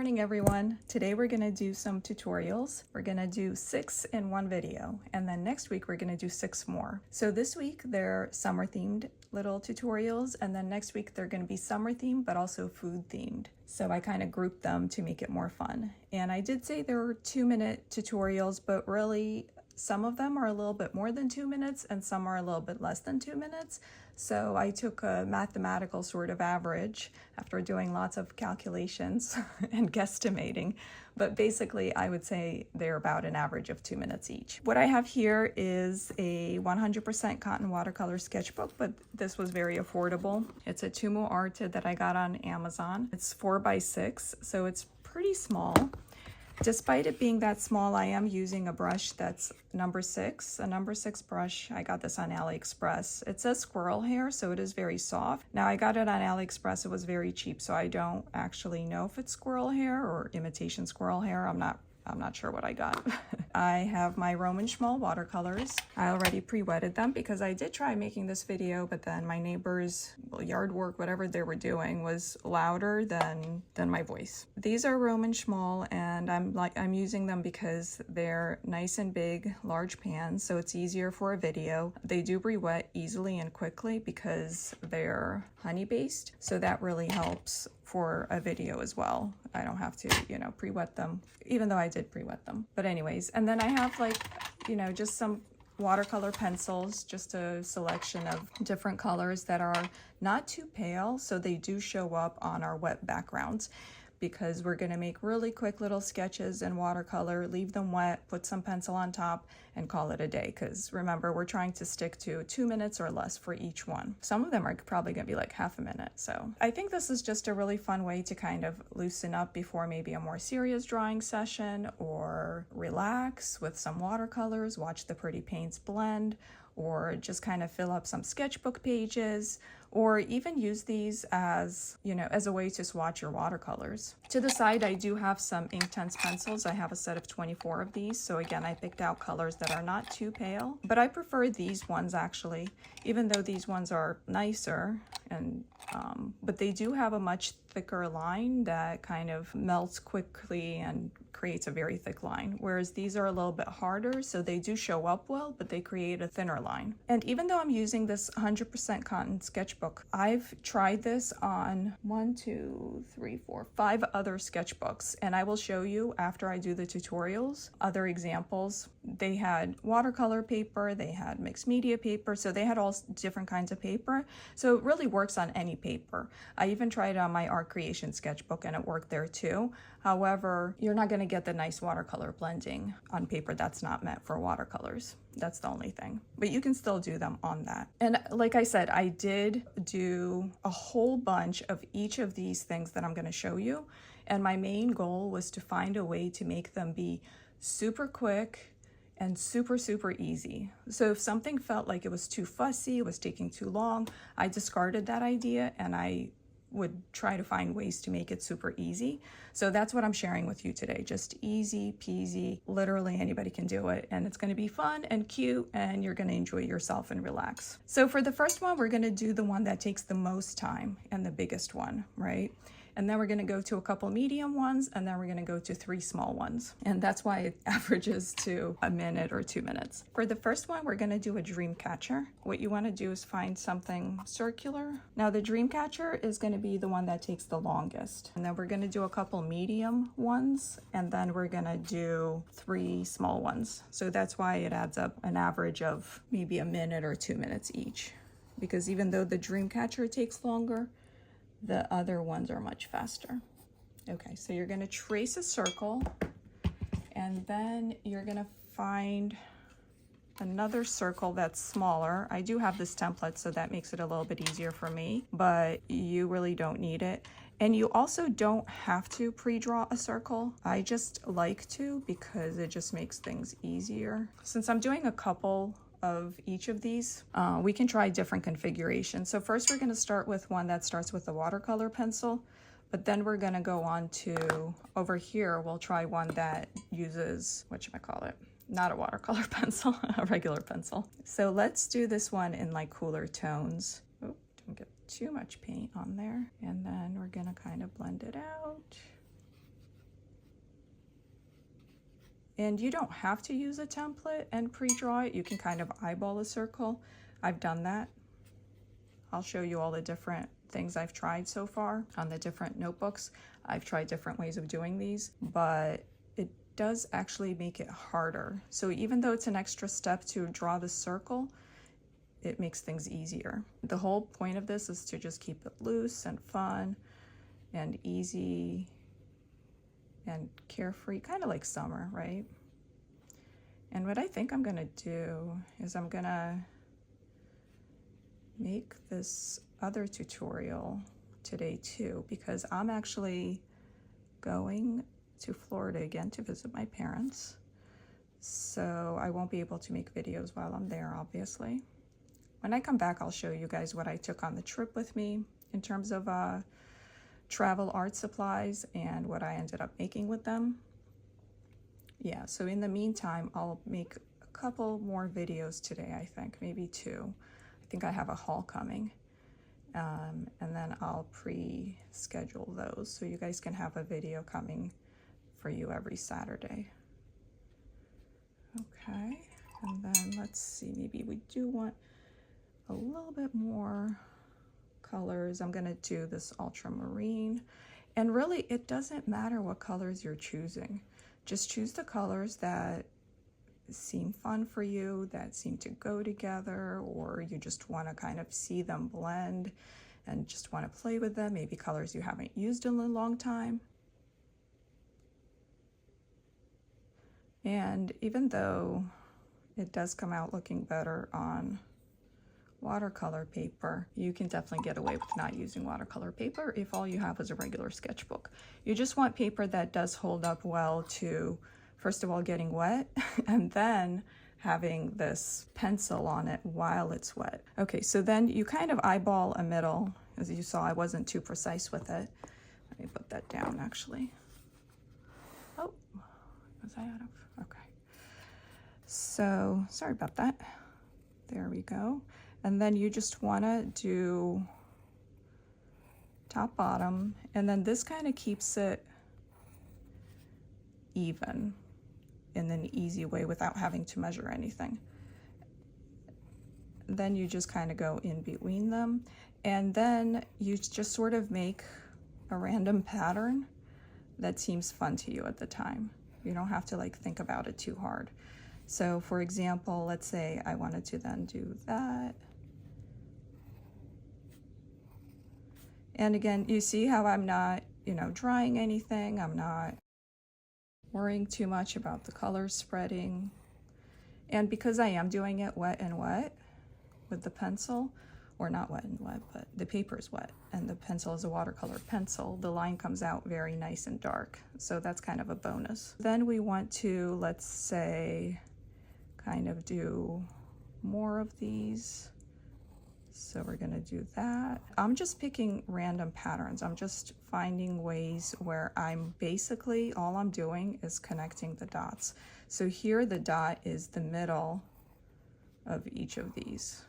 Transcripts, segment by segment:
morning, everyone. Today we're gonna do some tutorials. We're gonna do 6 in one video, and then next week we're gonna do 6 more. So this week they're summer themed little tutorials, and then next week they're gonna be summer themed but also food themed. So I kind of grouped them to make it more fun. And I did say there were 2-minute tutorials, but really some of them are a little bit more than 2 minutes and some are a little bit less than 2 minutes. So I took a mathematical sort of average after doing lots of calculations and guesstimating. But basically, I would say they're about an average of 2 minutes each. What I have here is a 100% cotton watercolor sketchbook, but this was very affordable. It's a Tumo Arte that I got on Amazon. It's 4x6, so it's pretty small. Despite it being that small, I am using a brush that's number 6, a number 6 brush. I got this on AliExpress. It says squirrel hair, so it is very soft. Now I got it on AliExpress. It was very cheap, so I don't actually know if it's squirrel hair or imitation squirrel hair. I'm not sure what I got. I have my Roman Schmoll watercolors. I already pre-wetted them because I did try making this video, but then my neighbors' yard work, whatever they were doing, was louder than my voice. These are Roman Schmoll, and I'm using them because they're nice and big, large pans, so it's easier for a video. They do pre-wet easily and quickly because they're honey-based, so that really helps for a video as well. I don't have to, pre-wet them, even though I did pre-wet them. But anyways, and then I have just some watercolor pencils, just a selection of different colors that are not too pale, so they do show up on our wet backgrounds, because we're gonna make really quick little sketches in watercolor, leave them wet, put some pencil on top, and call it a day. Because remember, we're trying to stick to 2 minutes or less for each one. Some of them are probably gonna be like half a minute. So I think this is just a really fun way to kind of loosen up before maybe a more serious drawing session, or relax with some watercolors, watch the pretty paints blend, or just kind of fill up some sketchbook pages, or even use these as, as a way to swatch your watercolors. To the side, I do have some Inktense pencils. I have a set of 24 of these. So again, I picked out colors that are not too pale, but I prefer these ones actually, even though these ones are nicer, and but they do have a much thicker line that kind of melts quickly and creates a very thick line, whereas these are a little bit harder, so they do show up well, but they create a thinner line. And even though I'm using this 100% cotton sketchbook, I've tried this on 5 other sketchbooks, and I will show you after I do the tutorials other examples. They had watercolor paper, they had mixed media paper, so they had all different kinds of paper, so it really works on any paper. I even tried it on my art creation sketchbook and it worked there too. However, you're not going to get the nice watercolor blending on paper that's not meant for watercolors. That's the only thing, but you can still do them on that. And like I said, I did do a whole bunch of each of these things that I'm going to show you, and my main goal was to find a way to make them be super quick and super easy. So if something felt like it was too fussy, it was taking too long, I discarded that idea and I would try to find ways to make it super easy. So that's what I'm sharing with you today. Just easy peasy, literally anybody can do it, and it's gonna be fun and cute, and you're gonna enjoy yourself and relax. So for the first one, we're gonna do the one that takes the most time and the biggest one, right? And then we're gonna go to a couple medium ones, and then we're gonna go to 3 small ones. And that's why it averages to a minute or 2 minutes. For the first one, we're gonna do a dream catcher. What you wanna do is find something circular. Now the dream catcher is gonna be the one that takes the longest. And then we're gonna do a couple medium ones, and then we're gonna do 3 small ones. So that's why it adds up an average of maybe a minute or 2 minutes each. Because even though the dream catcher takes longer, the other ones are much faster. Okay, so you're gonna trace a circle, and then you're gonna find another circle that's smaller. I do have this template, so that makes it a little bit easier for me, but you really don't need it. And you also don't have to pre-draw a circle. I just like to, because it just makes things easier. Since I'm doing a couple of each of these, we can try different configurations. So first we're going to start with one that starts with the watercolor pencil, but then we're going to go on to, over here we'll try one that uses, whatchamacallit, not a watercolor pencil, a regular pencil. So let's do this one in like cooler tones. Oh, don't get too much paint on there. And then we're going to kind of blend it out. And you don't have to use a template and pre-draw it. You can kind of eyeball a circle. I've done that. I'll show you all the different things I've tried so far on the different notebooks. I've tried different ways of doing these, but it does actually make it harder. So even though it's an extra step to draw the circle, it makes things easier. The whole point of this is to just keep it loose and fun and easy and carefree, kind of like summer, right? And what I think I'm gonna do is I'm gonna make this other tutorial today too, because I'm actually going to Florida again to visit my parents. So I won't be able to make videos while I'm there, obviously. When I come back, I'll show you guys what I took on the trip with me in terms of travel art supplies and what I ended up making with them. Yeah, so in the meantime, I'll make a couple more videos today, I think, maybe 2. I think I have a haul coming. And then I'll pre-schedule those so you guys can have a video coming for you every Saturday. Okay, and then let's see, maybe we do want a little bit more colors. I'm gonna do this ultramarine, and really it doesn't matter what colors you're choosing. Just choose the colors that seem fun for you, that seem to go together, or you just want to kind of see them blend and just want to play with them, maybe colors you haven't used in a long time. And even though it does come out looking better on watercolor paper, you can definitely get away with not using watercolor paper if all you have is a regular sketchbook. You just want paper that does hold up well to, first of all, getting wet, and then having this pencil on it while it's wet. Okay, so then you kind of eyeball a middle. As you saw, I wasn't too precise with it. Let me put that down, actually. Oh, was I out of? Okay. So, sorry about that. There we go. And then you just wanna do top, bottom, and then this kind of keeps it even in an easy way without having to measure anything. Then you just kind of go in between them, and then you just sort of make a random pattern that seems fun to you at the time. You don't have to like think about it too hard. So for example, let's say I wanted to then do that. And again, you see how I'm not, drawing anything. I'm not worrying too much about the colors spreading. And because I am doing it wet and wet with the pencil, or not wet and wet, but the paper is wet and the pencil is a watercolor pencil, the line comes out very nice and dark. So that's kind of a bonus. Then we want to, let's say, kind of do more of these. So we're gonna do that. I'm just picking random patterns. I'm just finding ways where I'm basically, all I'm doing is connecting the dots. So here the dot is the middle of each of these.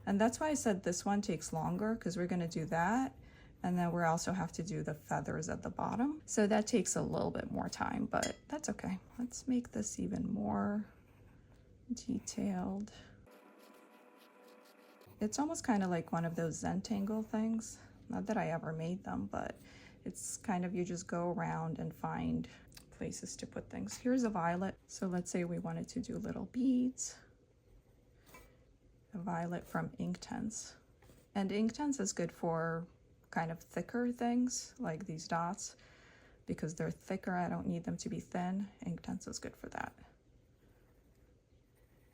And that's why I said this one takes longer, because we're gonna do that. And then we also have to do the feathers at the bottom. So that takes a little bit more time, but that's okay. Let's make this even more detailed. It's almost kind of like one of those Zentangle things. Not that I ever made them, but it's kind of, you just go around and find places to put things. Here's a violet. So let's say we wanted to do little beads. A violet from Inktense. And Inktense is good for kind of thicker things, like these dots. Because they're thicker, I don't need them to be thin. Inktense is good for that.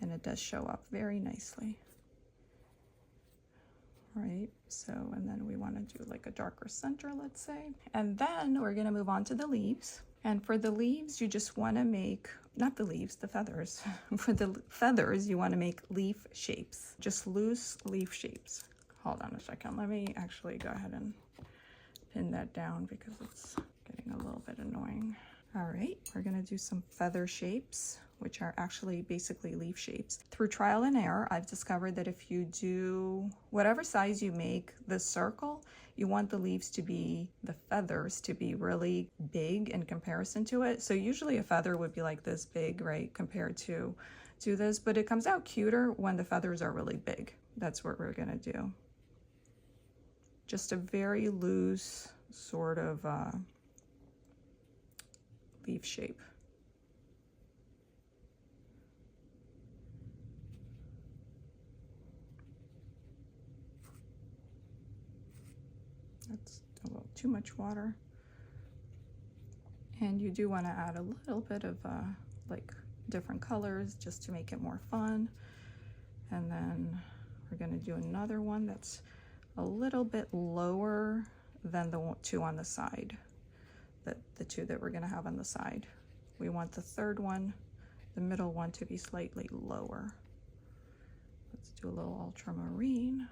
And it does show up very nicely. Right, so, and then we want to do like a darker center, let's say. And then we're going to move on to the leaves. And for the leaves, you just want to make, not the leaves, the feathers. For the feathers, you want to make leaf shapes, just loose leaf shapes. Hold on a second, let me actually go ahead and pin that down because it's getting a little bit annoying. All right, we're going to do some feather shapes which are actually basically leaf shapes. Through trial and error, I've discovered that if you do whatever size you make the circle, you want the leaves to be, the feathers to be really big in comparison to it. So usually a feather would be like this big, right, compared to this, but it comes out cuter when the feathers are really big. That's what we're gonna do. Just a very loose sort of leaf shape. That's a little too much water. And you do want to add a little bit of like different colors just to make it more fun. And then we're going to do another one that's a little bit lower than the two on the side, the two that we're going to have on the side. We want the third one, the middle one, to be slightly lower. Let's do a little ultramarine,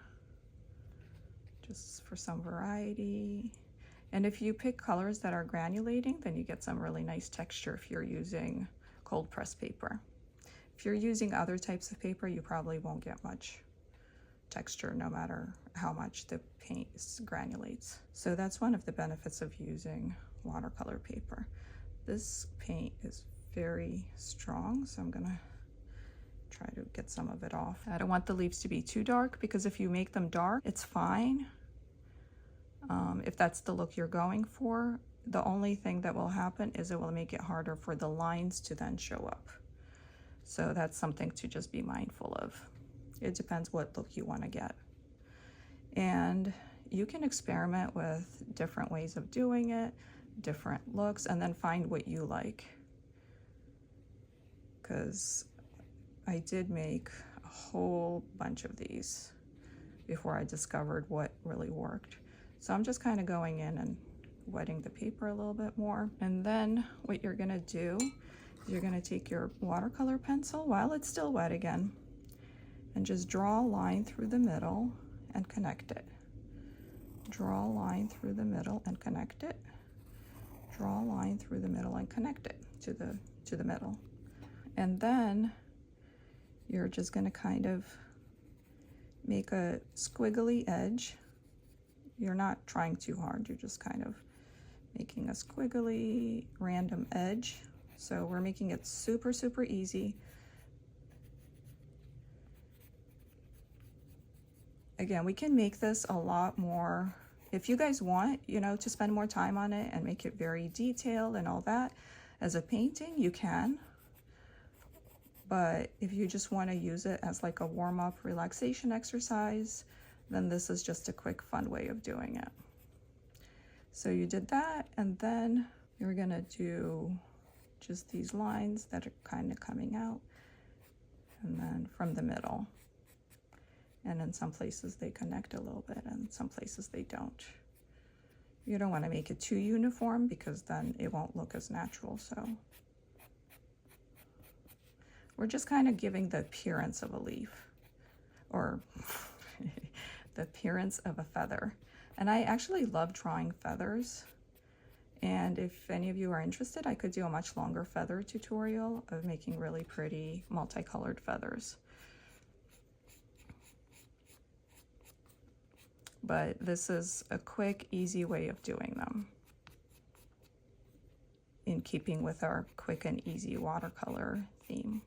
just for some variety. And if you pick colors that are granulating, then you get some really nice texture if you're using cold press paper. If you're using other types of paper, you probably won't get much texture no matter how much the paint granulates. So that's one of the benefits of using watercolor paper. This paint is very strong, so I'm gonna try to get some of it off. I don't want the leaves to be too dark, because if you make them dark, it's fine. If that's the look you're going for, the only thing that will happen is it will make it harder for the lines to then show up. So that's something to just be mindful of. It depends what look you want to get. And you can experiment with different ways of doing it, different looks, and then find what you like. Because I did make a whole bunch of these before I discovered what really worked. So I'm just kind of going in and wetting the paper a little bit more. And then what you're gonna do is you're gonna take your watercolor pencil while it's still wet again, and just draw a line through the middle and connect it. Draw a line through the middle and connect it. Draw a line through the middle and connect it to the middle. And then you're just gonna kind of make a squiggly edge. You're not trying too hard, you're just kind of making a squiggly random edge. So we're making it super, super easy. Again, we can make this a lot more, if you guys want, you know, to spend more time on it and make it very detailed and all that as a painting, you can. But if you just want to use it as like a warm-up relaxation exercise, then this is just a quick, fun way of doing it. So you did that, and then you're gonna do just these lines that are kind of coming out, and then from the middle. And in some places they connect a little bit, and some places they don't. You don't want to make it too uniform, because then it won't look as natural. So we're just kind of giving the appearance of a leaf, or the appearance of a feather. And I actually love drawing feathers. And if any of you are interested, I could do a much longer feather tutorial of making really pretty multicolored feathers. But this is a quick, easy way of doing them, in keeping with our quick and easy watercolor theme.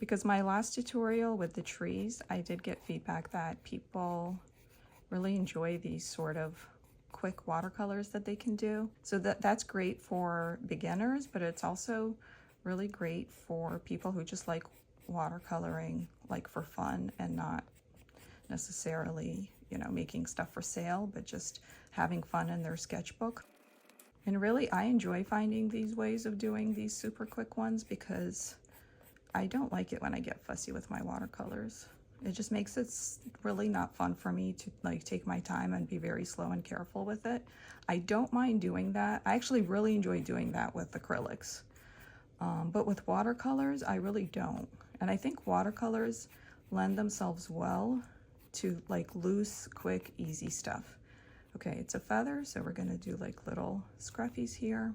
Because my last tutorial with the trees, I did get feedback that people really enjoy these sort of quick watercolors that they can do. So that's great for beginners, but it's also really great for people who just like watercoloring, like for fun, and not necessarily, you know, making stuff for sale, but just having fun in their sketchbook. And really, I enjoy finding these ways of doing these super quick ones, because I don't like it when I get fussy with my watercolors. It just makes it really not fun for me to like take my time and be very slow and careful with it. I don't mind doing that. I actually really enjoy doing that with acrylics. But with watercolors, I really don't. And I think watercolors lend themselves well to like loose, quick, easy stuff. Okay, it's a feather, so we're gonna do like little scruffies here.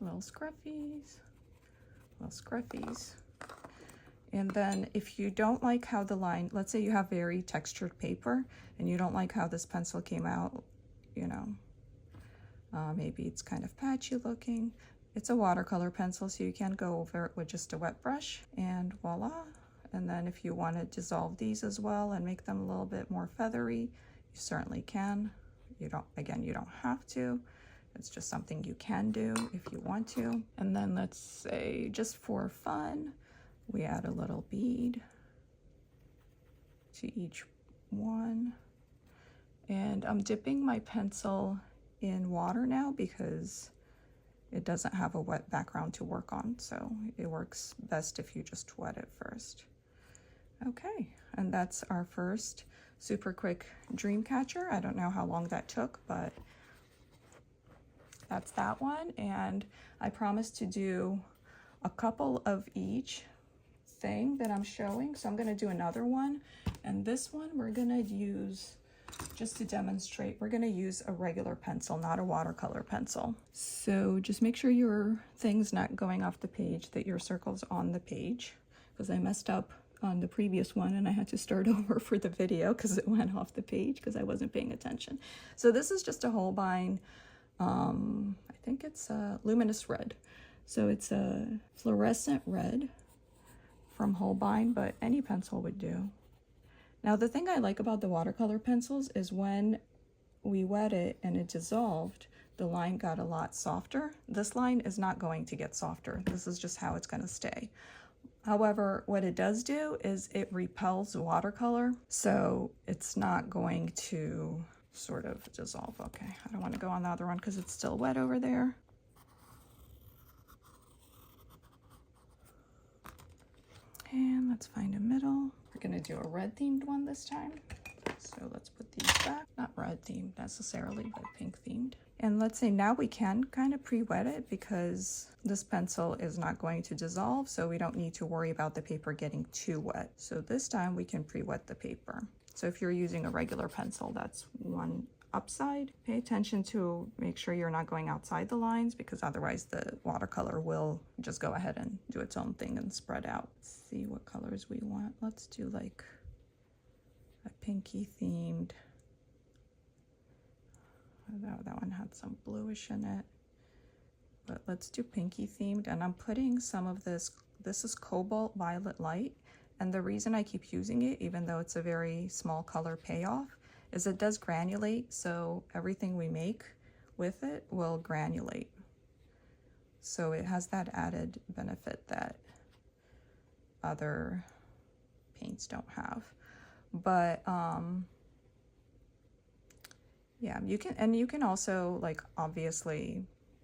little scruffies, little scruffies. And then if you don't like how the line, let's say you have very textured paper and you don't like how this pencil came out, you know, maybe it's kind of patchy looking. It's a watercolor pencil, so you can go over it with just a wet brush, and voila. And then if you want to dissolve these as well and make them a little bit more feathery, you certainly can. You don't, again, you don't have to. It's just something you can do if you want to. And then let's say, just for fun, we add a little bead to each one. And I'm dipping my pencil in water now because it doesn't have a wet background to work on, so it works best if you just wet it first. Okay, and that's our first super quick dream catcher. I don't know how long that took, but that's that one. And I promised to do a couple of each thing that I'm showing, so I'm going to do another one. And this one we're going to use, just to demonstrate, we're going to use a regular pencil, not a watercolor pencil. So just make sure your thing's not going off the page, that your circle's on the page, because I messed up on the previous one and I had to start over for the video because it went off the page because I wasn't paying attention. So this is just a Holbein, I think it's a luminous red. So it's a fluorescent red from Holbein, but any pencil would do. Now the thing I like about the watercolor pencils is when we wet it and it dissolved, the line got a lot softer. This line is not going to get softer. This is just how it's going to stay. However, what it does do is it repels watercolor, so it's not going to sort of dissolve. Okay, I don't want to go on the other one because it's still wet over there. And let's find a middle. We're gonna do a red themed one this time. So let's put these back. Not red themed necessarily, but pink themed. And let's say now we can kind of pre-wet it because this pencil is not going to dissolve, so we don't need to worry about the paper getting too wet. So this time we can pre-wet the paper. So if you're using a regular pencil, that's one upside. Pay attention to make sure you're not going outside the lines, because otherwise the watercolor will just go ahead and do its own thing and spread out. Let's see what colors we want. Let's do like a pinky themed. That one had some bluish in it, but let's do pinky themed. And I'm putting some of this is cobalt violet light, and the reason I keep using it, even though it's a very small color payoff, is it does granulate, so everything we make with it will granulate. So it has that added benefit that other paints don't have. But yeah, you can also, like, obviously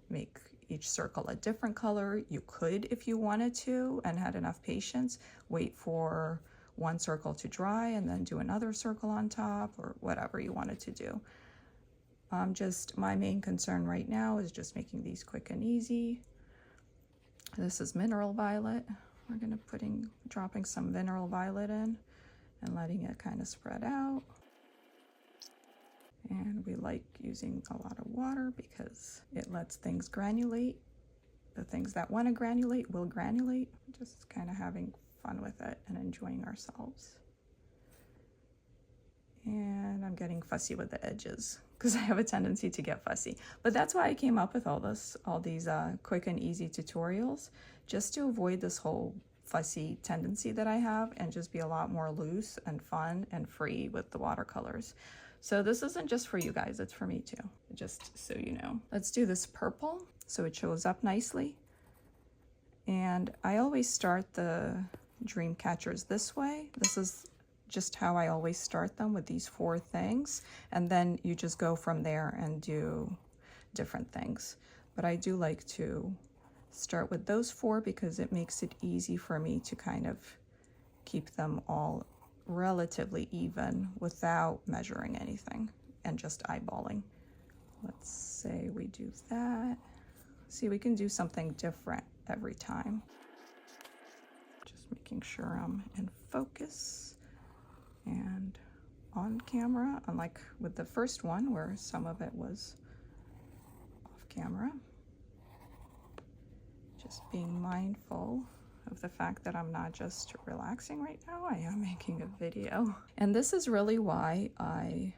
make each circle a different color. You could, if you wanted to and had enough patience, wait for one circle to dry and then do another circle on top, or whatever you wanted to do. Just my main concern right now is just making these quick and easy. This is mineral violet. We're gonna dropping some mineral violet in and letting it kind of spread out. And we like using a lot of water because it lets things granulate. The things that want to granulate will granulate. Just kind of having fun with it and enjoying ourselves. And I'm getting fussy with the edges because I have a tendency to get fussy. But that's why I came up with all these quick and easy tutorials, just to avoid this whole fussy tendency that I have and just be a lot more loose and fun and free with the watercolors. So this isn't just for you guys, it's for me too, just so you know. Let's do this purple so it shows up nicely. And I always start the dream catchers this way. This is just how I always start them, with these 4 things. And then you just go from there and do different things. But I do like to start with those 4 because it makes it easy for me to kind of keep them all relatively even without measuring anything and just eyeballing. Let's say we do that. See, we can do something different every time. Just making sure I'm in focus and on camera, unlike with the first one where some of it was off camera. Just being mindful of the fact that I'm not just relaxing right now, I am making a video. And this is really why I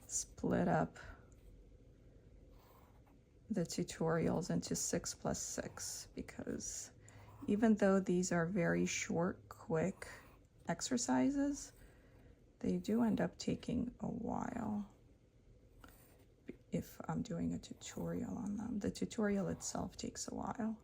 split up the tutorials into 6+6, because even though these are very short, quick exercises, they do end up taking a while if I'm doing a tutorial on them. The tutorial itself takes a while.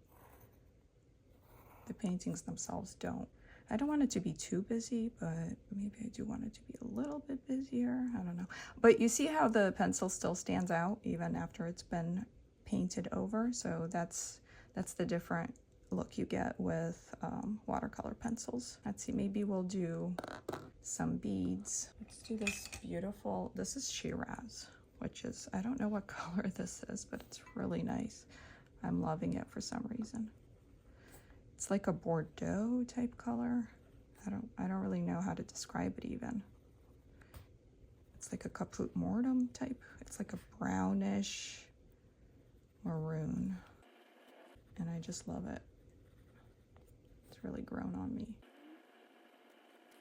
The paintings themselves don't. I don't want it to be too busy, but maybe I do want it to be a little bit busier. I don't know. But you see how the pencil still stands out even after it's been painted over? So that's the different look you get with watercolor pencils. Let's see, maybe we'll do some beads. Let's do this beautiful, this is Shiraz, which is, I don't know what color this is, but it's really nice. I'm loving it for some reason. It's like a Bordeaux type color. I don't really know how to describe it even. It's like a Caput Mortem type. It's like a brownish maroon. And I just love it. It's really grown on me.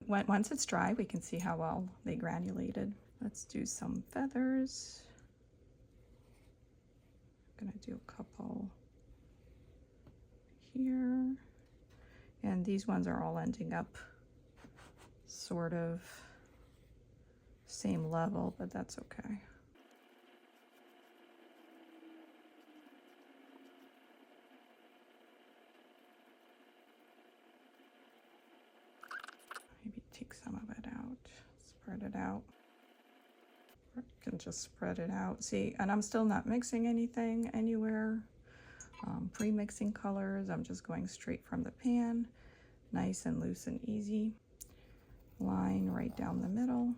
Once it's dry, we can see how well they granulated. Let's do some feathers. I'm gonna do a couple here. And these ones are all ending up sort of same level, but that's okay. Maybe take some of it out, spread it out. Or you can just spread it out. See, and I'm still not mixing anything anywhere. Pre-mixing colors, I'm just going straight from the pan, nice and loose and easy. Line right down the middle.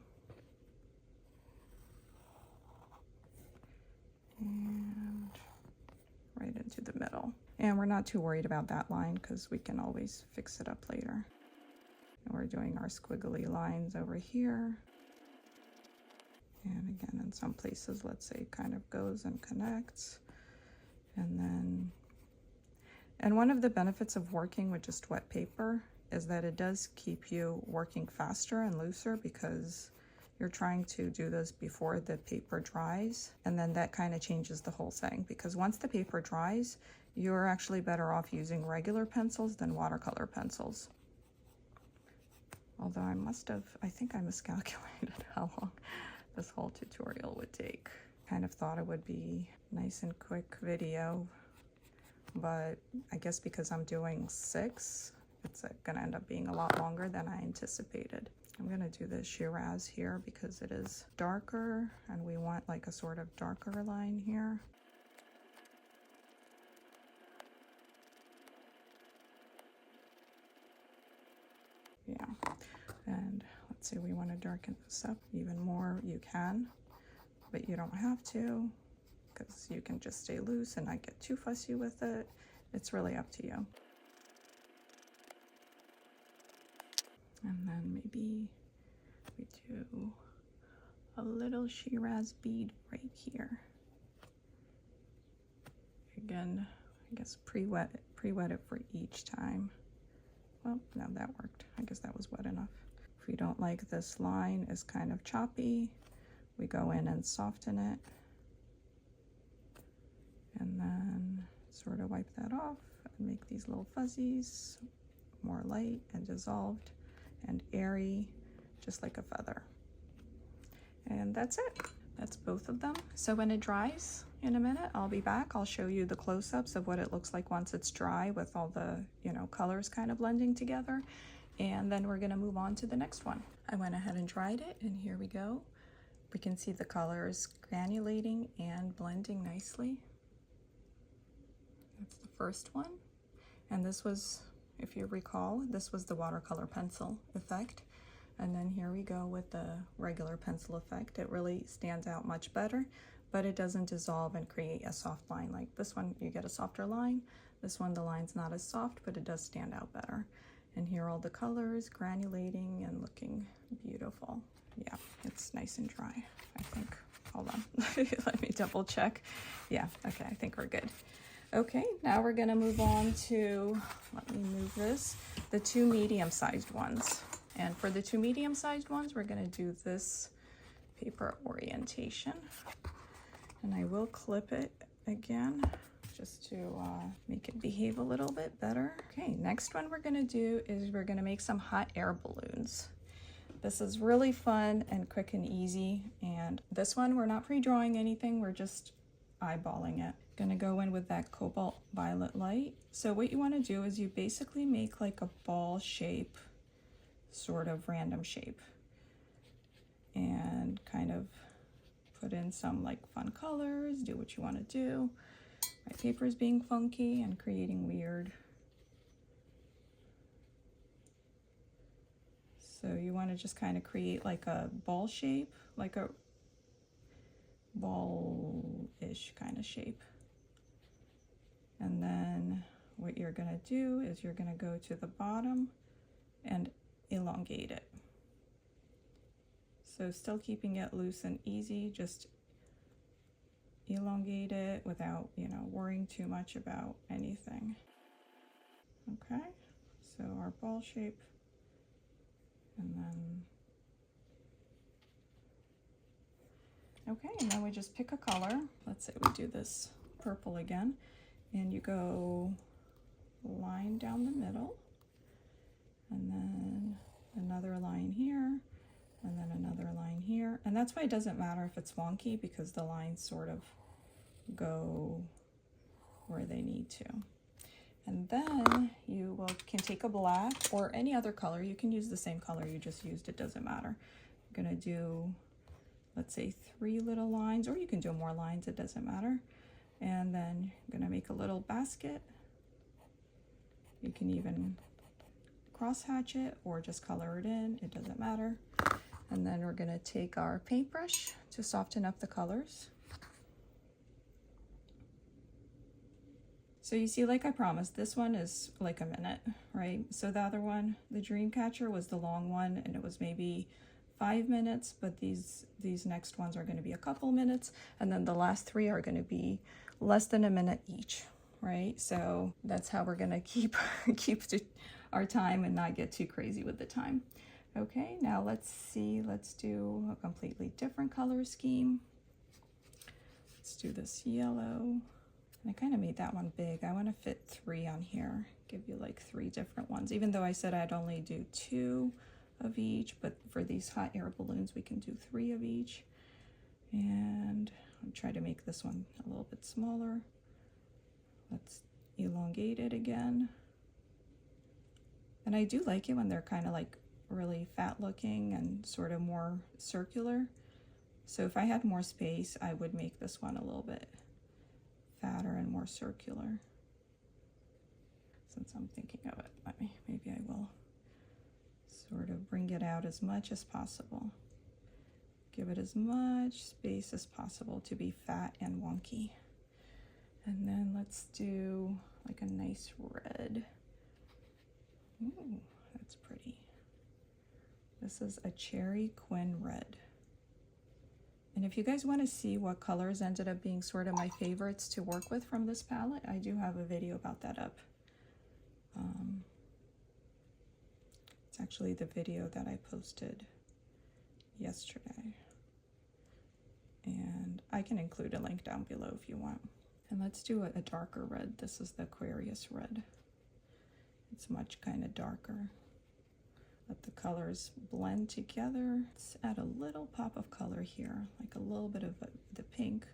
And right into the middle. And we're not too worried about that line because we can always fix it up later. And we're doing our squiggly lines over here. And again, in some places, let's say it kind of goes and connects. And one of the benefits of working with just wet paper is that it does keep you working faster and looser because you're trying to do this before the paper dries. And then that kind of changes the whole thing, because once the paper dries, you're actually better off using regular pencils than watercolor pencils. Although I think I miscalculated how long this whole tutorial would take. Kind of thought it would be nice and quick video, but I guess because I'm doing 6, it's gonna end up being a lot longer than I anticipated. I'm gonna do the Shiraz here because it is darker and we want like a sort of darker line here. Yeah, and let's say we want to darken this up even more. You can, but you don't have to, because you can just stay loose and not get too fussy with it. It's really up to you. And then maybe we do a little Shiraz bead right here. Again, I guess pre-wet it for each time. Well, no, that worked. I guess that was wet enough. If we don't like this line is kind of choppy, we go in and soften it. And then sort of wipe that off and make these little fuzzies more light and dissolved and airy, just like a feather. And that's it. That's both of them. So when it dries in a minute, I'll be back. I'll show you the close-ups of what it looks like once it's dry with all the, colors kind of blending together. And then we're gonna move on to the next one. I went ahead and dried it, and here we go. We can see the colors granulating and blending nicely. That's the first one. And this was, if you recall, this was the watercolor pencil effect. And then here we go with the regular pencil effect. It really stands out much better, but it doesn't dissolve and create a soft line. Like this one, you get a softer line. This one, the line's not as soft, but it does stand out better. And here are all the colors granulating and looking beautiful. Yeah, it's nice and dry, I think. Hold on, let me double check. Yeah, okay, I think we're good. Okay, now we're gonna move on to, let me move this, the two medium-sized ones. And for the two medium-sized ones, we're gonna do this paper orientation. And I will clip it again, just to make it behave a little bit better. Okay, next one we're gonna do is we're gonna make some hot air balloons. This is really fun and quick and easy. And this one, we're not pre-drawing anything, we're just eyeballing it. Gonna go in with that cobalt violet light. So what you wanna do is you basically make like a ball shape, sort of random shape. And kind of put in some like fun colors, do what you wanna do. My paper is being funky and creating weird. So you want to just kind of create like a ball shape, like a ball-ish kind of shape. And then what you're going to do is you're going to go to the bottom and elongate it. So still keeping it loose and easy, just elongate it without, you know, worrying too much about anything. Okay, so our ball shape, and then, okay, and then we just pick a color. Let's say we do this purple again, and you go line down the middle, and then another line here, and then another line here. And that's why it doesn't matter if it's wonky, because the lines sort of go where they need to. And then you can take a black or any other color. You can use the same color you just used, it doesn't matter. I'm gonna do, let's say 3 little lines, or you can do more lines, it doesn't matter. And then I'm gonna make a little basket. You can even cross hatch it or just color it in, it doesn't matter. And then we're gonna take our paintbrush to soften up the colors. So you see, like I promised, this one is like a minute, right? So the other one, the Dreamcatcher, was the long one, and it was maybe 5 minutes, but these next ones are gonna be a couple minutes, and then the last 3 are gonna be less than a minute each, right? So that's how we're gonna keep our time and not get too crazy with the time. Okay, now let's see, let's do a completely different color scheme. Let's do this yellow. And I kind of made that one big. I want to fit 3 on here, give you like 3 different ones, even though I said I'd only do 2 of each, but for these hot air balloons, we can do 3 of each. And I'll try to make this one a little bit smaller. Let's elongate it again. And I do like it when they're kind of like really fat looking and sort of more circular. So if I had more space, I would make this one a little bit fatter and more circular. Since I'm thinking of it, maybe I will sort of bring it out as much as possible. Give it as much space as possible to be fat and wonky. And then let's do like a nice red. Ooh, that's pretty. This is a Cherry Quinn Red. And if you guys want to see what colors ended up being sort of my favorites to work with from this palette, I do have a video about that up. It's actually the video that I posted yesterday. And I can include a link down below if you want. And let's do a darker red. This is the Aquarius Red. It's much kind of darker. Let the colors blend together. Let's add a little pop of color here, like a little bit of the pink.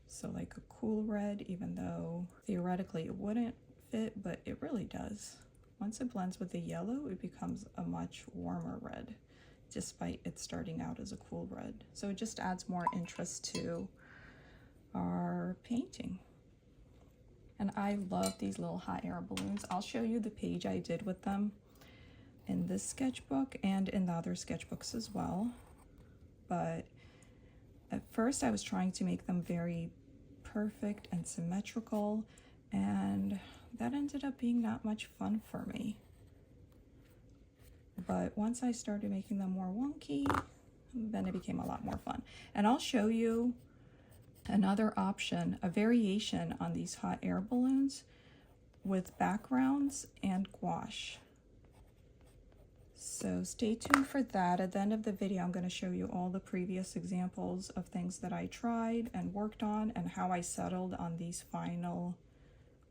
So like a cool red, even though theoretically it wouldn't fit, but it really does. Once it blends with the yellow, it becomes a much warmer red, despite it starting out as a cool red. So it just adds more interest to our painting. And I love these little hot air balloons. I'll show you the page I did with them in this sketchbook and in the other sketchbooks as well. But at first I was trying to make them very perfect and symmetrical, and that ended up being not much fun for me. But once I started making them more wonky, then it became a lot more fun. And I'll show you another option, a variation on these hot air balloons with backgrounds and gouache. So stay tuned for that. At the end of the video, I'm going to show you all the previous examples of things that I tried and worked on and how I settled on these final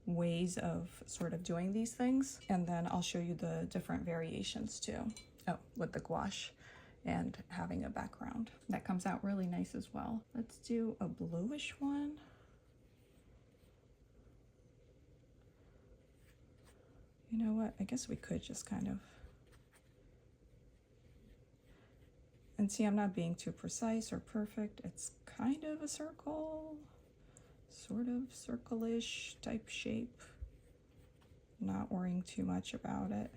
ways of sort of doing these things. And then I'll show you the different variations too. Oh, with the gouache and having a background. That comes out really nice as well. Let's do a bluish one. You know what? I guess we could just kind of, and see, I'm not being too precise or perfect. It's kind of a circle, sort of circle-ish type shape. Not worrying too much about it.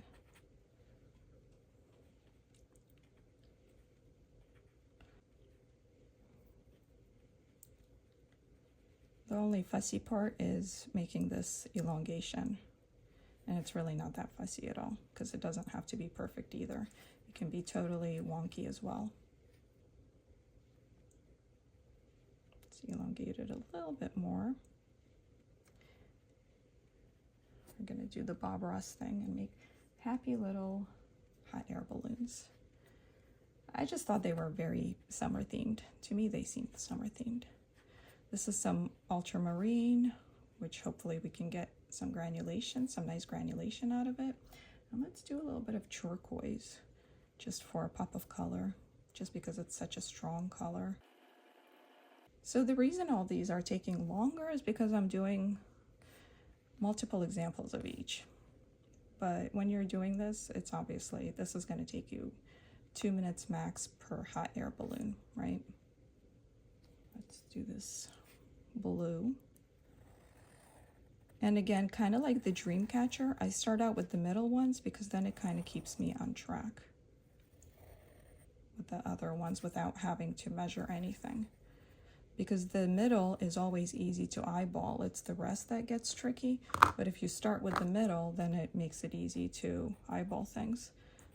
The only fussy part is making this elongation. And it's really not that fussy at all because it doesn't have to be perfect either. It can be totally wonky as well. Let's elongate it a little bit more. We're gonna do the Bob Ross thing and make happy little hot air balloons. I just thought they were very summer themed. To me, they seemed summer themed. This is some ultramarine, which hopefully we can get some granulation, some nice granulation out of it. And let's do a little bit of turquoise just for a pop of color, just because it's such a strong color. So the reason all these are taking longer is because I'm doing multiple examples of each. But when you're doing this, it's obviously, this is going to take you 2 minutes max per hot air balloon, right? Let's do this blue. And again, kind of like the dream catcher, I start out with the middle ones because then it kind of keeps me on track with the other ones without having to measure anything. Because the middle is always easy to eyeball. It's the rest that gets tricky. But if you start with the middle, then it makes it easy to eyeball things.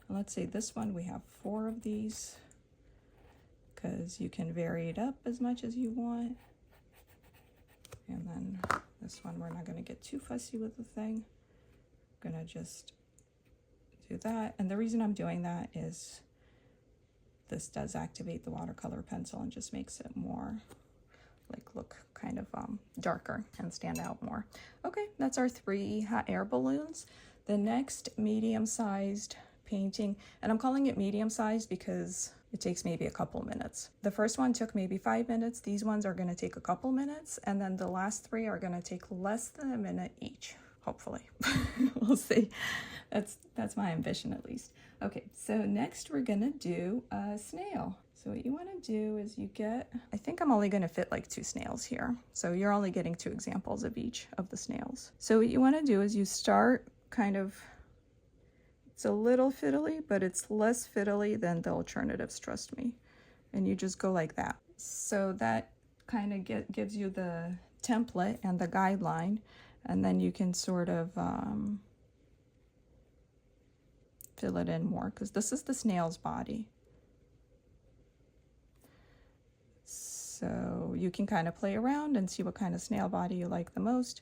And let's say this one, we have 4 of these because you can vary it up as much as you want. And then this one, we're not going to get too fussy with the thing. I'm going to just do that. And the reason I'm doing that is this does activate the watercolor pencil and just makes it more like look kind of darker and stand out more. Okay, that's our 3 hot air balloons. The next medium-sized painting, and I'm calling it medium-sized because it takes maybe a couple minutes. The first one took maybe 5 minutes. These ones are going to take a couple minutes, and then the last 3 are going to take less than a minute each, hopefully. We'll see. That's my ambition, at least. Okay, so next we're going to do a snail. So what you want to do is you get, I think I'm only going to fit like 2 snails here. So you're only getting 2 examples of each of the snails. So what you want to do is you start kind of, it's a little fiddly, but it's less fiddly than the alternatives, trust me. And you just go like that. So that kind of gives you the template and the guideline, and then you can sort of fill it in more, because this is the snail's body. So you can kind of play around and see what kind of snail body you like the most.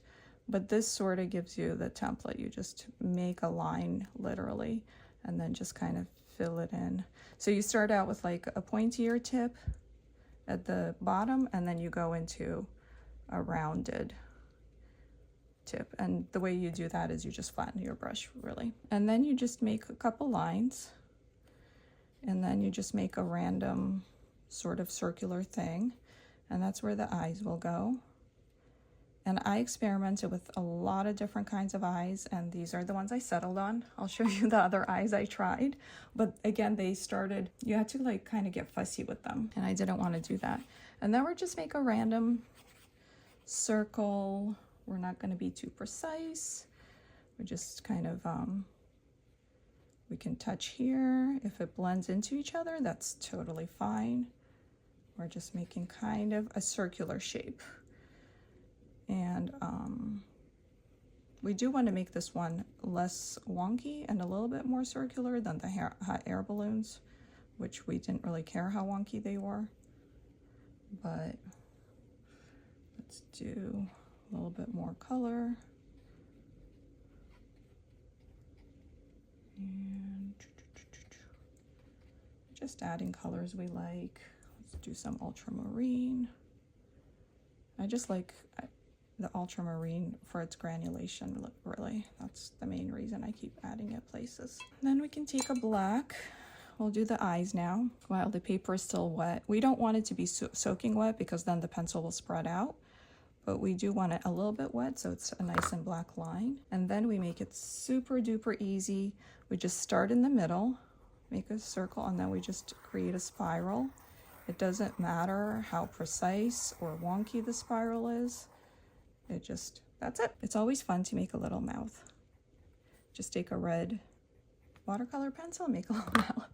But this sort of gives you the template. You just make a line literally and then just kind of fill it in. So you start out with like a pointier tip at the bottom, and then you go into a rounded tip. And the way you do that is you just flatten your brush really. And then you just make a couple lines, and then you just make a random sort of circular thing. And that's where the eyes will go. And I experimented with a lot of different kinds of eyes, and these are the ones I settled on. I'll show you the other eyes I tried. But again, they started, you had to like kind of get fussy with them, and I didn't want to do that. And then we're just make a random circle. We're not going to be too precise. We're just kind of, we can touch here. If it blends into each other, that's totally fine. We're just making kind of a circular shape. And we do want to make this one less wonky and a little bit more circular than the hot air balloons, which we didn't really care how wonky they were. But Let's do a little bit more color. And just adding colors we like. Let's do some ultramarine. I just like the ultramarine for its granulation, really. That's the main reason I keep adding it places. Then we can take a black. We'll do the eyes now while the paper is still wet. We don't want it to be soaking wet because then the pencil will spread out, but we do want it a little bit wet so it's a nice and black line. And then we make it super duper easy. We just start in the middle, make a circle, and then we just create a spiral. It doesn't matter how precise or wonky the spiral is. That's it. It's always fun to make a little mouth. Just take a red watercolor pencil, make a little mouth.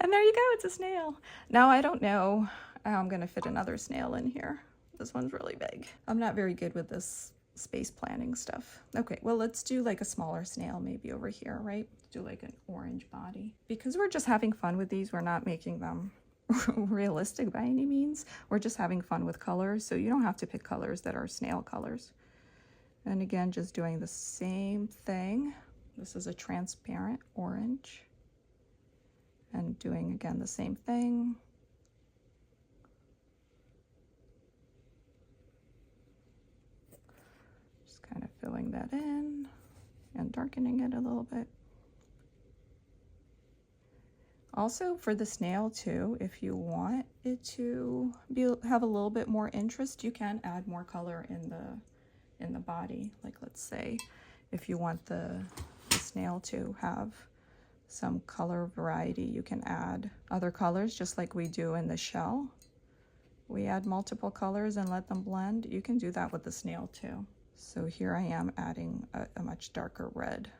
And there you go, it's a snail. Now I don't know how I'm gonna fit another snail in here. This one's really big. I'm not very good with this space planning stuff. Okay, well, let's do like a smaller snail maybe over here, right? Do like an orange body. Because we're just having fun with these, we're not making them realistic by any means. We're just having fun with colors, so you don't have to pick colors that are snail colors. And again, just doing the same thing. This is a transparent orange. And doing again the same thing. Just kind of filling that in and darkening it a little bit. Also for the snail too, if you want it to have a little bit more interest, you can add more color in the body. Like let's say if you want the snail to have some color variety, you can add other colors just like we do in the shell. We add multiple colors and let them blend. You can do that with the snail too. So here I am adding a much darker red.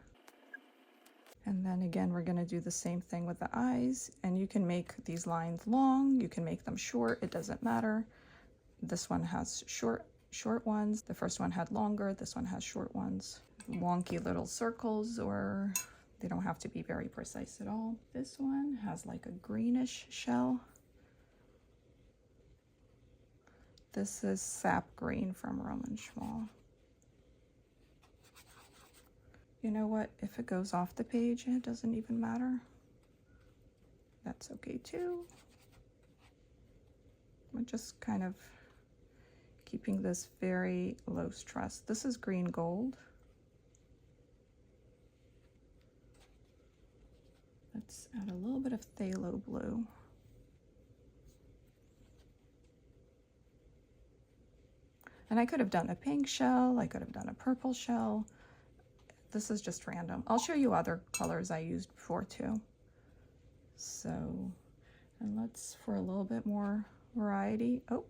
And then again, we're gonna do the same thing with the eyes, and you can make these lines long, you can make them short, it doesn't matter. This one has short ones, the first one had longer, this one has short ones. Wonky little circles, or they don't have to be very precise at all. This one has like a greenish shell. This is sap green from Roman Schmal. You know what, if it goes off the page, it doesn't even matter. That's okay too. I'm just kind of keeping this very low stress. This is green gold. Let's add a little bit of phthalo blue. And I could have done a pink shell, I could have done a purple shell. This is just random. I'll show you other colors I used before too. So, and let's, for a little bit more variety. Oh,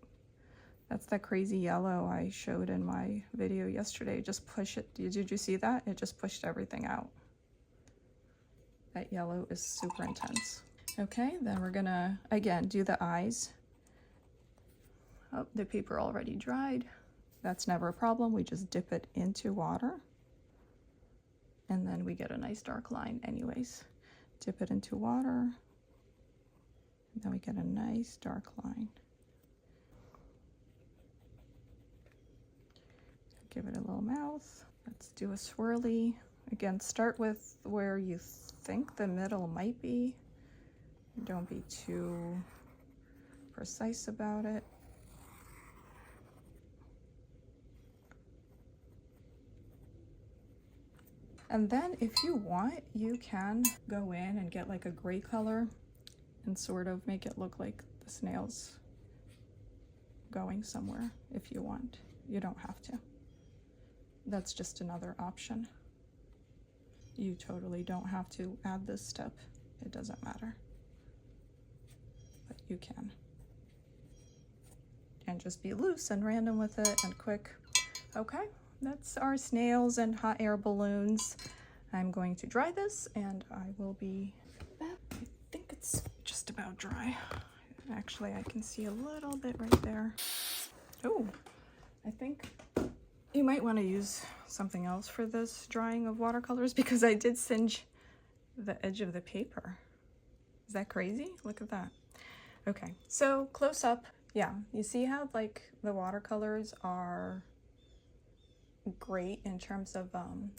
that's that crazy yellow I showed in my video yesterday. Just push it. Did you see that? It just pushed everything out. That yellow is super intense. Okay, then we're gonna, again, do the eyes. Oh, the paper already dried. That's never a problem. We just dip it into water. And then we get a nice dark line anyways. Dip it into water. And then we get a nice dark line. Give it a little mouth. Let's do a swirly. Again, start with where you think the middle might be. Don't be too precise about it. And then if you want, you can go in and get like a gray color and sort of make it look like the snail's going somewhere if you want. You don't have to. That's just another option. You totally don't have to add this step. It doesn't matter. But you can. And just be loose and random with it and quick. Okay. That's our snails and hot air balloons. I'm going to dry this and I will be back. I think it's just about dry. Actually, I can see a little bit right there. Oh, I think you might want to use something else for this drying of watercolors because I did singe the edge of the paper. Is that crazy? Look at that. Okay, so close up. Yeah, you see how like the watercolors are great in terms of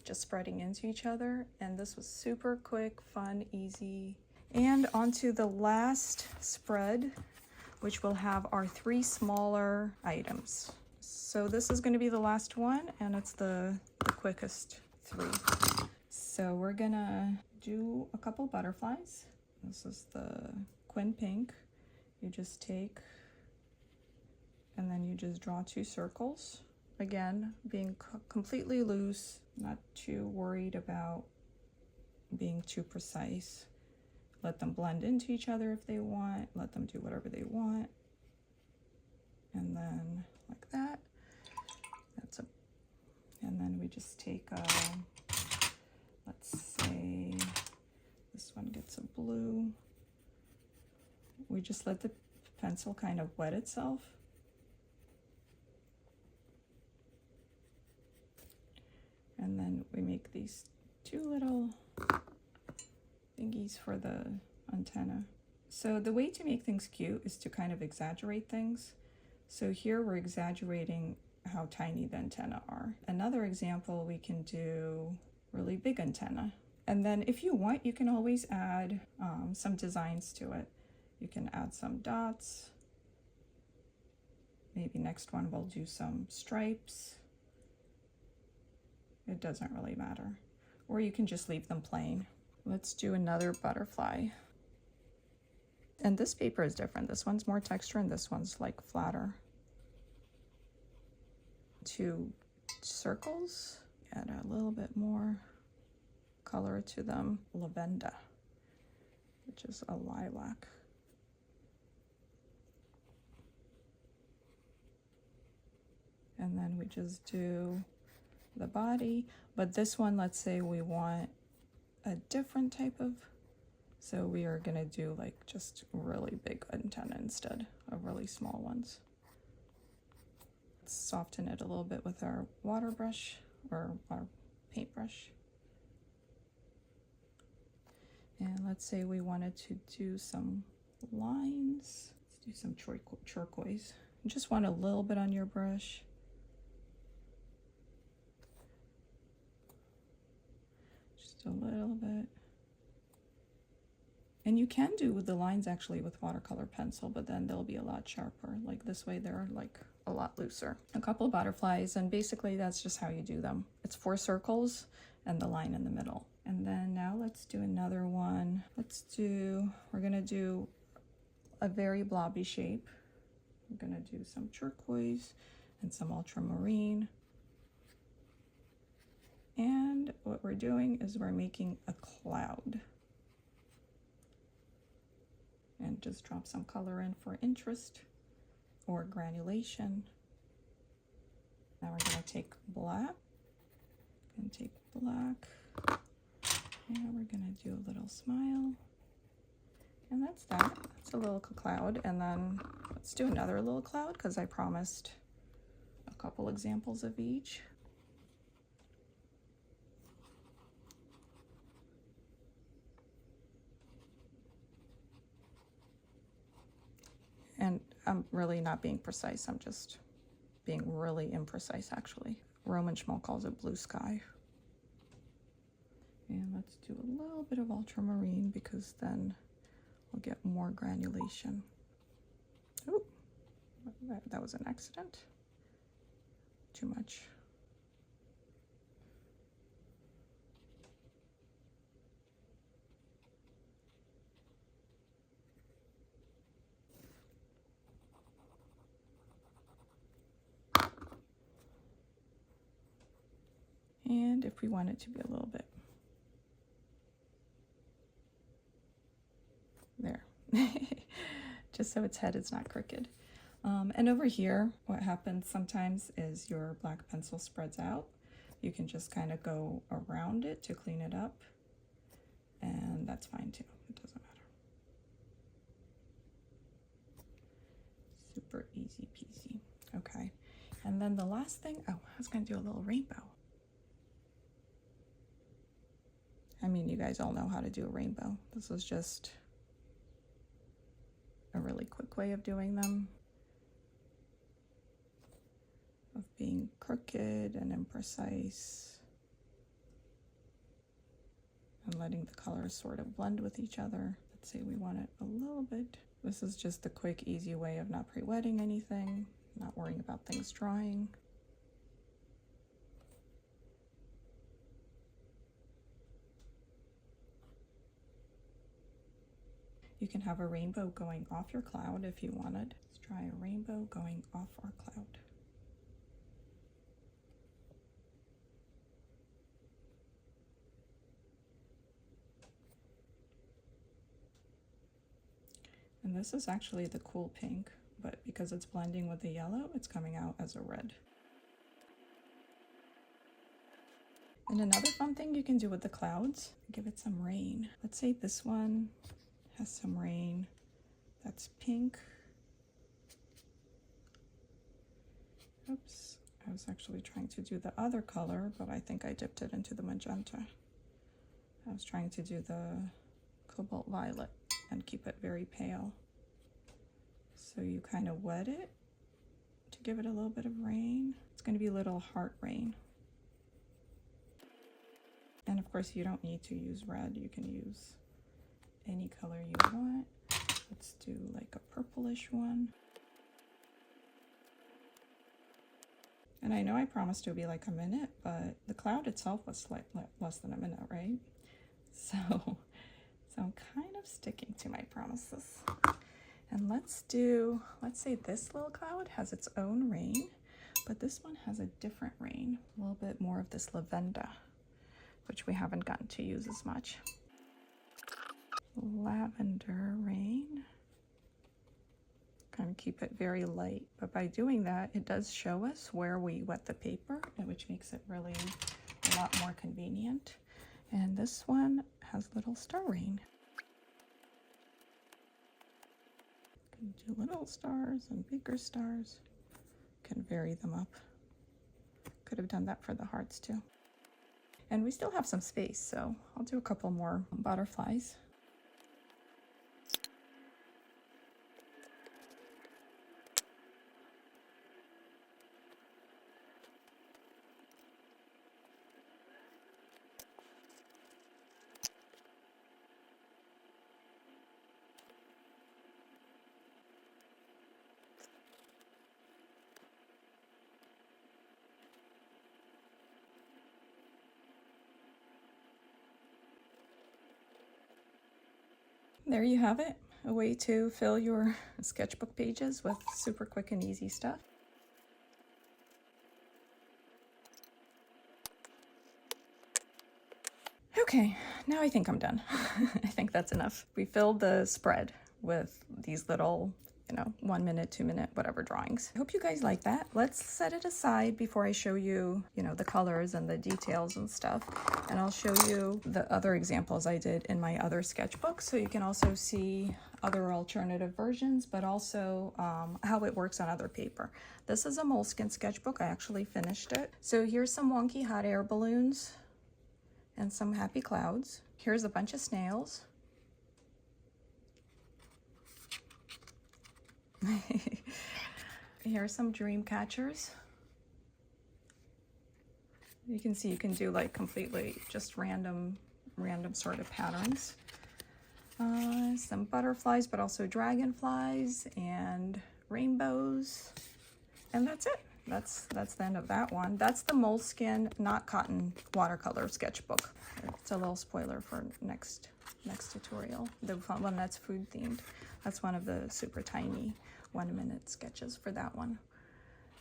just spreading into each other, and this was super quick, fun, easy. And onto the last spread, which will have our 3 smaller items. So this is going to be the last one, and it's the quickest 3. So we're gonna do a couple butterflies. This is the Quin Pink. You just take and then you just draw 2 circles. Again, being completely loose, not too worried about being too precise. Let them blend into each other if they want. Let them do whatever they want. And then like that. And then we just take let's say this one gets a blue. We just let the pencil kind of wet itself. And then we make these 2 little thingies for the antenna. So the way to make things cute is to kind of exaggerate things. So here we're exaggerating how tiny the antenna are. Another example, we can do really big antenna. And then if you want, you can always add some designs to it. You can add some dots. Maybe next one we'll do some stripes. It doesn't really matter. Or you can just leave them plain. Let's do another butterfly. And this paper is different. This one's more texture and this one's like flatter. 2 circles, add a little bit more color to them. Lavender, which is a lilac. And then we just do the body, but this one, let's say we want a different type of, so we are gonna do like just really big antenna instead of really small ones. Let's soften it a little bit with our water brush or our paintbrush. And let's say we wanted to do some lines. Let's do some turquoise. You just want a little bit on your brush. Just a little bit. And you can do with the lines actually with watercolor pencil, but then they'll be a lot sharper. Like this way they're like a lot looser. A couple butterflies, and basically that's just how you do them. It's 4 circles and the line in the middle. And then now let's do another one. We're gonna do a very blobby shape. We're gonna do some turquoise and some ultramarine. And what we're doing is we're making a cloud. And just drop some color in for interest or granulation. Now we're going to take black and we're going to do a little smile. And that's that. It's a little cloud. And then let's do another little cloud because I promised a couple examples of each. And I'm really not being precise. I'm just being really imprecise, actually. Roman Schmull calls it blue sky. And let's do a little bit of ultramarine because then we'll get more granulation. Oh, that was an accident. Too much. And if we want it to be a little bit there, just so its head is not crooked. And over here, what happens sometimes is your black pencil spreads out. You can just kind of go around it to clean it up, and that's fine too. It doesn't matter. Super easy peasy. Okay, and then the last thing, oh, I was gonna do a little rainbow. I mean, you guys all know how to do a rainbow. This was just a really quick way of doing them. being crooked and imprecise, and letting the colors sort of blend with each other. Let's say we want it a little bit. This is just a quick, easy way of not pre-wetting anything, not worrying about things drying. You can have a rainbow going off your cloud if you wanted. Let's try a rainbow going off our cloud. And this is actually the cool pink, but because it's blending with the yellow, it's coming out as a red. And another fun thing you can do with the clouds, give it some rain. Let's say this one has some rain. That's pink. Oops, I was actually trying to do the other color, but I think I dipped it into the magenta. I was trying to do the cobalt violet and keep it very pale. So you kind of wet it to give it a little bit of rain. It's going to be little heart rain. And of course you don't need to use red, you can use any color you want. Let's do like a purplish one. And I know I promised it would be like a minute, but the cloud itself was slightly less than a minute, right? So I'm kind of sticking to my promises. And let's say this little cloud has its own rain, but this one has a different rain, a little bit more of this lavender, which we haven't gotten to use as much. Lavender rain. Kind of keep it very light, but by doing that, it does show us where we wet the paper, which makes it really a lot more convenient. And this one has little star rain. Can do little stars and bigger stars. Can vary them up. Could have done that for the hearts too. And we still have some space, so I'll do a couple more butterflies. There you have it, a way to fill your sketchbook pages with super quick and easy stuff. Okay, now I think I'm done. I think that's enough. We filled the spread with these little, 1 minute, 2 minute, whatever drawings. I hope you guys like that. Let's set it aside before I show you, the colors and the details and stuff. And I'll show you the other examples I did in my other sketchbook, so you can also see other alternative versions, but also how it works on other paper. This is a moleskin sketchbook. I actually finished it. So here's some wonky hot air balloons and some happy clouds. Here's a bunch of snails. Here's some dream catchers. You can see you can do like completely just random sort of patterns. Some butterflies, but also dragonflies and rainbows. And that's it. That's the end of that one. That's the moleskin, not cotton watercolor sketchbook. It's a little spoiler for next tutorial. The one that's food themed. That's one of the super tiny 1 minute sketches for that one.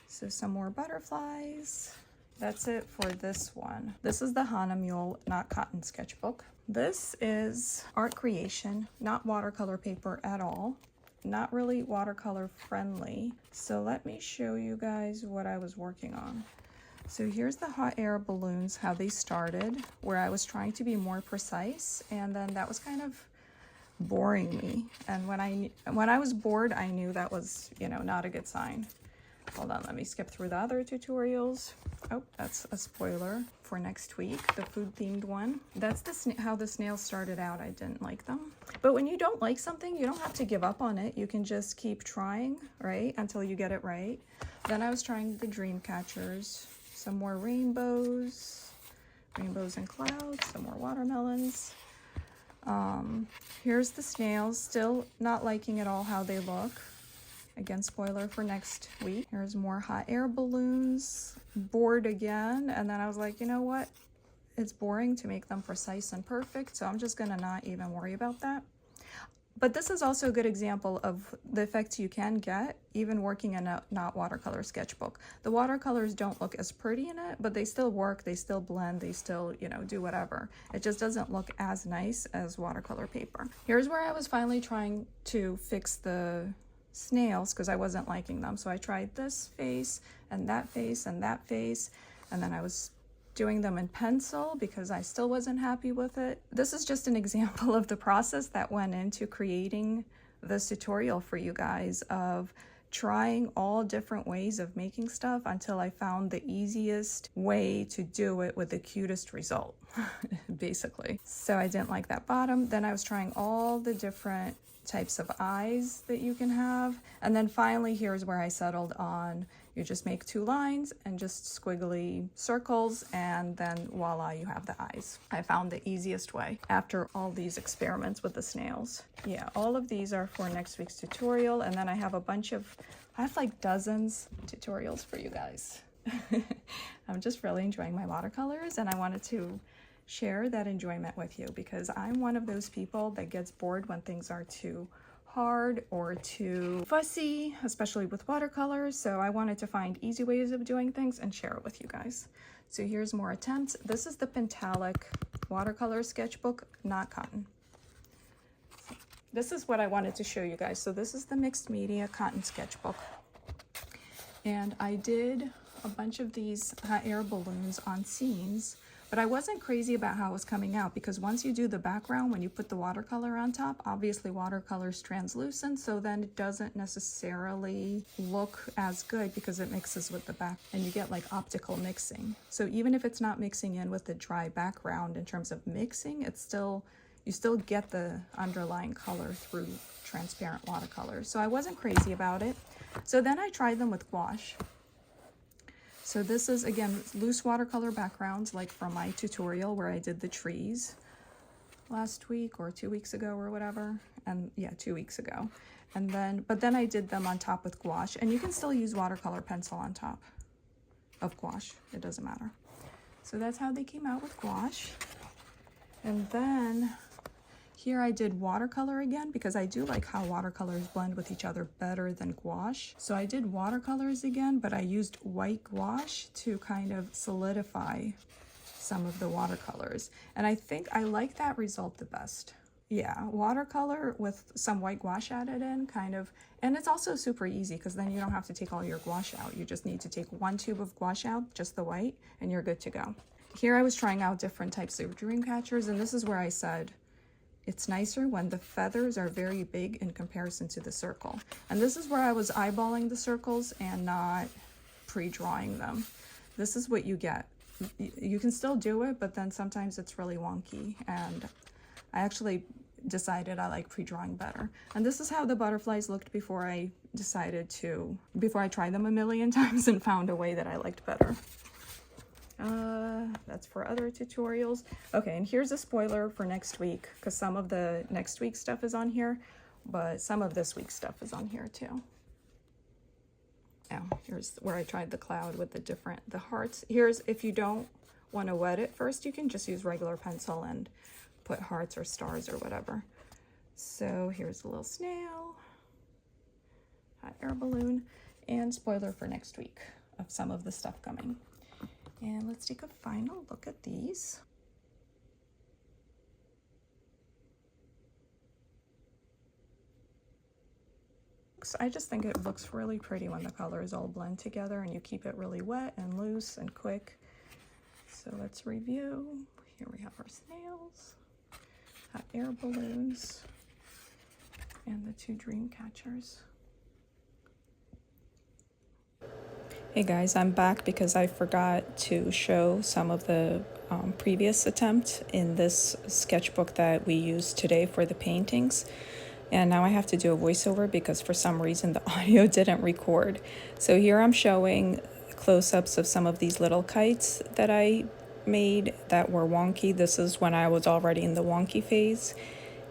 So some more butterflies. That's it for this one. This is the Hana Mule, not cotton sketchbook. This is art creation, not watercolor paper at all. Not really watercolor friendly. So let me show you guys what I was working on. So here's the hot air balloons, how they started, where I was trying to be more precise, and then that was kind of boring me. And when I was bored, I knew that was, not a good sign. Hold on, let me skip through the other tutorials. Oh, that's a spoiler for next week, the food themed one. That's how the snails started out. I didn't like them. But when you don't like something, you don't have to give up on it. You can just keep trying, right, until you get it right. Then I was trying the dream catchers, some more rainbows and clouds, some more watermelons. Here's the snails, still not liking at all how they look. Again, spoiler for next week. Here's more hot air balloons, bored again. And then I was like, you know what? It's boring to make them precise and perfect, so I'm just gonna not even worry about that. But this is also a good example of the effects you can get even working in a not watercolor sketchbook. The watercolors don't look as pretty in it, but they still work, they still blend, they still, you know, do whatever. It just doesn't look as nice as watercolor paper. Here's where I was finally trying to fix the snails because I wasn't liking them. So I tried this face and that face and that face, and then I was doing them in pencil because I still wasn't happy with it. This is just an example of the process that went into creating this tutorial for you guys, of trying all different ways of making stuff until I found the easiest way to do it with the cutest result, basically. So I didn't like that bottom. Then I was trying all the different types of eyes that you can have. And then finally, here's where I settled on, you just make 2 lines and just squiggly circles, and then voila, you have the eyes. I found the easiest way after all these experiments with the snails. Yeah, all of these are for next week's tutorial, and then I have I have like dozens of tutorials for you guys. I'm just really enjoying my watercolors, and I wanted to share that enjoyment with you because I'm one of those people that gets bored when things are too hard or too fussy, especially with watercolors. So I wanted to find easy ways of doing things and share it with you guys. So here's more attempts. This is the Pentalic watercolor sketchbook, not cotton. This is what I wanted to show you guys. So this is the mixed media cotton sketchbook. And I did a bunch of these hot air balloons on scenes, but I wasn't crazy about how it was coming out because once you do the background, when you put the watercolor on top, obviously watercolor is translucent, so then it doesn't necessarily look as good because it mixes with the back and you get like optical mixing. So even if it's not mixing in with the dry background in terms of mixing, it's still, you still get the underlying color through transparent watercolors. So I wasn't crazy about it. So then I tried them with gouache. So this is, again, loose watercolor backgrounds, like from my tutorial where I did the trees last week or 2 weeks ago or whatever. And yeah, 2 weeks ago. And then, but then I did them on top with gouache, and you can still use watercolor pencil on top of gouache. It doesn't matter. So that's how they came out with gouache. And then here I did watercolor again because I do like how watercolors blend with each other better than gouache. So I did watercolors again, but I used white gouache to kind of solidify some of the watercolors. And I think I like that result the best. Yeah, watercolor with some white gouache added in kind of, and it's also super easy because then you don't have to take all your gouache out. You just need to take 1 tube of gouache out, just the white, and you're good to go. Here I was trying out different types of dream catchers, and this is where I said, it's nicer when the feathers are very big in comparison to the circle. And this is where I was eyeballing the circles and not pre-drawing them. This is what you get. You can still do it, but then sometimes it's really wonky. And I actually decided I like pre-drawing better. And this is how the butterflies looked before I tried them a million times and found a way that I liked better. That's for other tutorials. Okay, and here's a spoiler for next week because some of the next week's stuff is on here, but some of this week's stuff is on here too. Now, here's where I tried the cloud with the hearts. Here's, if you don't want to wet it first, you can just use regular pencil and put hearts or stars or whatever. So here's a little snail, hot air balloon, and spoiler for next week of some of the stuff coming. And let's take a final look at these. I just think it looks really pretty when the colors all blend together and you keep it really wet and loose and quick. So let's review. Here we have our snails, hot air balloons, and the 2 dream catchers. Hey guys, I'm back because I forgot to show some of the previous attempt in this sketchbook that we used today for the paintings. And now I have to do a voiceover because for some reason the audio didn't record. So here I'm showing close-ups of some of these little kites that I made that were wonky. This is when I was already in the wonky phase.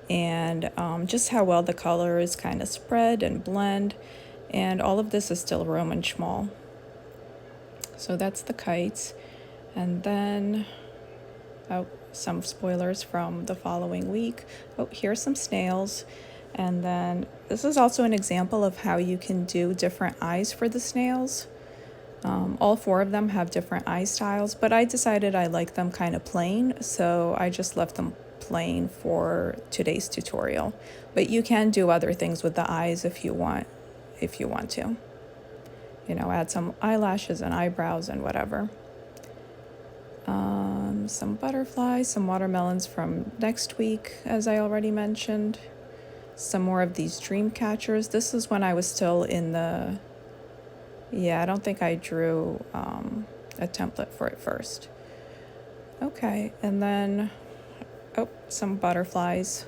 And just how well the colors kind of spread and blend. And all of this is still Roman schmal. So that's the kites. And then, oh, some spoilers from the following week. Oh, here's some snails. And then this is also an example of how you can do different eyes for the snails. All 4 of them have different eye styles, but I decided I like them kind of plain, so I just left them plain for today's tutorial. But you can do other things with the eyes if you want to. You know, add some eyelashes and eyebrows and whatever. Some butterflies, some watermelons from next week, as I already mentioned. Some more of these dream catchers. This is when I was still in the... Yeah, I don't think I drew a template for it first. Okay, and then, oh, some butterflies.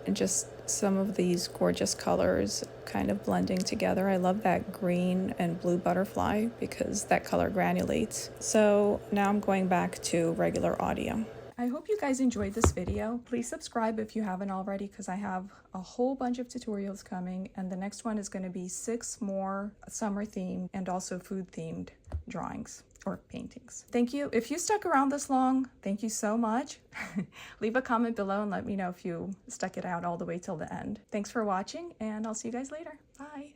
And just some of these gorgeous colors kind of blending together. I love that green and blue butterfly because that color granulates. So now I'm going back to regular audio. I hope you guys enjoyed this video. Please subscribe if you haven't already because I have a whole bunch of tutorials coming, and the next one is going to be 6 more summer themed and also food themed drawings or paintings. Thank you. If you stuck around this long, thank you so much. Leave a comment below and let me know if you stuck it out all the way till the end. Thanks for watching, and I'll see you guys later. Bye.